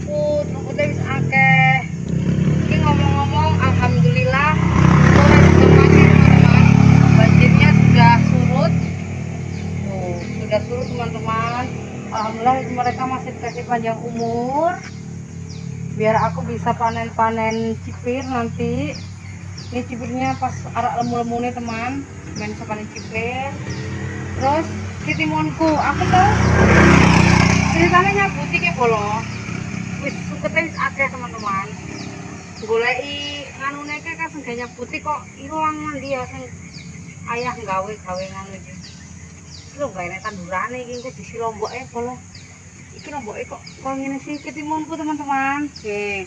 rumputnya wis akeh. Ini ngomong-ngomong, alhamdulillah sore kemarin teman-teman banjirnya sudah surut. Tuh, sudah surut teman-teman. Alhamdulillah mereka masih dikasih panjang umur. Biar aku bisa panen-panen cipir nanti. Ini cipirnya pas arak lemu-lemunya teman, main bisa panen cipir. Terus kitimunku, aku tuh ceritanya nyabuti ke bolo. Wis sukete wis akeh teman-teman. Goleki nganune ke kan sing nyabuti kok ilang dia sing ayah gawe nganu iki. Iki lho gawe tandurane iki engko disi lomboke bolo. Iki lomboke kok ngene sih kitimunku teman-teman. Oke.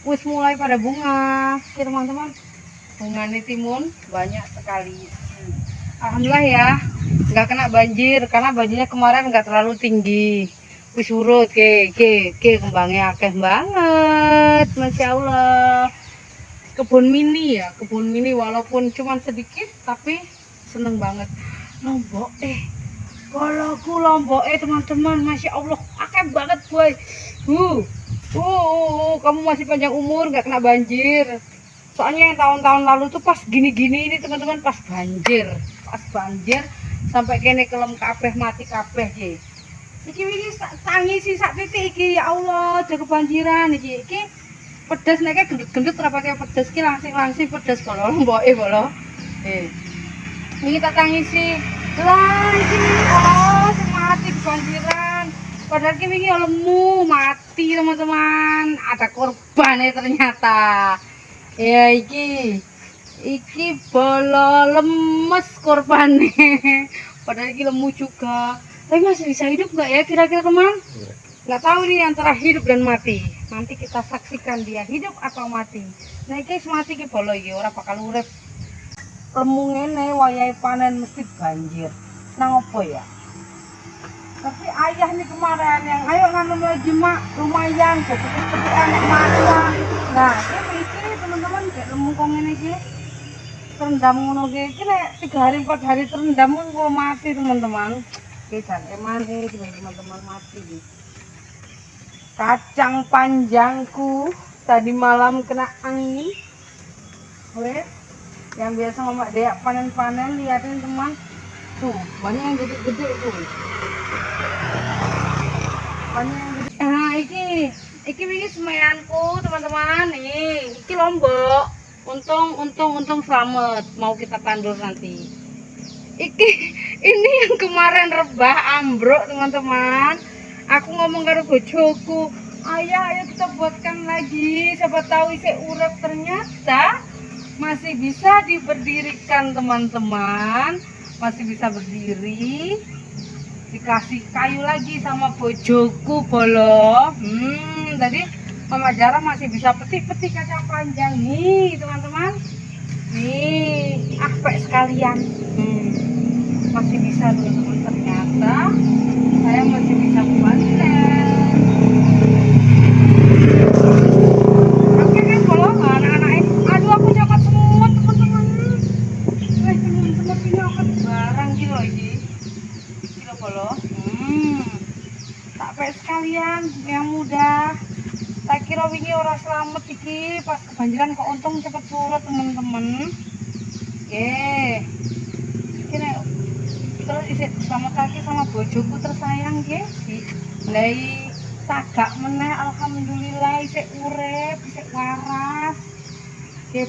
Wis mulai pada bunga. Oke teman-teman. Bunganya timun banyak sekali. Alhamdulillah ya, nggak kena banjir karena banjirnya kemarin nggak terlalu tinggi. Wis surut, kembangnya akeh banget, masya Allah. Kebun mini ya, kebun mini walaupun cuma sedikit tapi seneng banget. Lombok koloku lombok teman-teman, masya Allah, akeh banget boy. Kamu masih panjang umur nggak kena banjir. Soalnya yang tahun-tahun lalu tuh pas gini-gini ini teman-teman pas banjir sampai kene kelem kabeh mati kabeh iki. Iki tangisi sak titik iki ya Allah jaga kebanjiran iki pedes nek gendut-gendut ora pakai pedes ki langsing pedes bolo mboke bolo. Iki tak tangisi. Lah iki sing mati kebanjiran. Padahal ki wingi lemu mati teman-teman. Ada korbannya ternyata. Ya iki bolo lemes korbannya. Padahal iki lemu juga. Tapi masih bisa hidup nggak ya kira-kira teman? Nggak tahu nih antara hidup dan mati. Nanti kita saksikan dia hidup atau mati. Nah iki mati ki bolo iki ora bakal urip. Lemu ngene wayahe panen mesti banjir. Nang opo ya? Tapi ayah nih kemarin yang ayo nanam lagi mak lumayan jadi anak masa. Nah ini teman-teman kayak lemu kong ini sih terendam ngono iki nek 3 hari 4 hari terendam kok mati teman-teman. Oke dan emane teman-teman mati. Kacang panjangku tadi malam kena angin. Wes yang biasa mama Dea panen-panen liatin teman. Tuh banyak yang gede-gede tuh. Banyak yang gede. Nah iki wingi semeyanku teman-teman nih. Iki lombok. Untung selamat mau kita tandur nanti. Ini yang kemarin rebah ambruk teman-teman. Aku ngomong karo bojoku, ayo kita buatkan lagi. Siapa tahu isi urep ternyata masih bisa diberdirikan teman-teman. Masih bisa berdiri. Dikasih kayu lagi sama bojoku bolo. Tadi Mama Jara masih bisa petik-petik kacang panjang nih teman-teman. Nih apek sekalian. Masih bisa teman-teman, ternyata saya masih bisa panen. Oke kan bolo anak-anak aduh aku copot semua teman-teman. Teman-teman ini aku barang kilo ini kilo bolo. Tak pek sekalian yang muda. Tak kira wingi ora selamat iki pas kebanjiran kok untung cepet surut teman-teman. Kene terus isi selamat kaki sama bojoku tersayang mulai tagak meneh alhamdulillah isi urep isi waras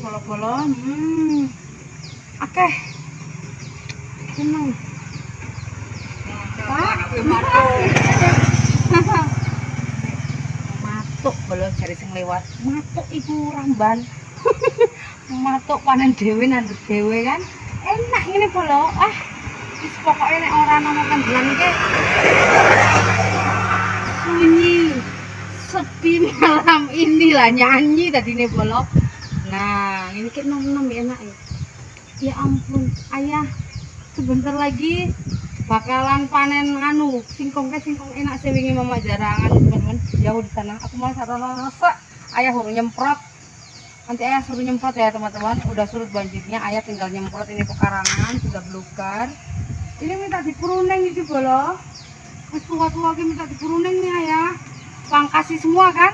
bolo-bolo akeh seneng matuk bolo jari sing lewat matuk iku ramban matuk panen dhewe nandur dhewe kan enak ini bolo wis pokoknya nek ora ana tanggulan iki sunyi sepi malam ini lah nyanyi tadi nih bolo. Nah ini kan nom-nom enak ya ampun ayah sebentar lagi bakalan panen singkong enak sih wingi Mama Jara teman-teman jauh di sana aku mau rasa ayah suruh nyemprot nanti ayah suruh nyemprot ya teman-teman udah surut banjirnya ayah tinggal nyemprot ini pekarangan sudah belukar ini minta dipuruning itu bolo wis tua-tua minta dipuruning nih ayah pangkasi semua kan?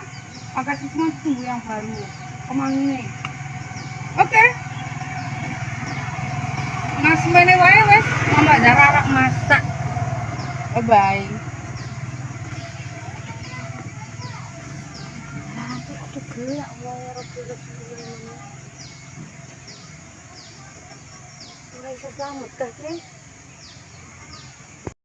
Pangkasi semua, tunggu yang baru. Kemana? Oke. Mas mene wae wes, Mbak Dara masak. Bye bye. Aku gelak mau ngerep-ngerep ini. Ora iso selamat kah,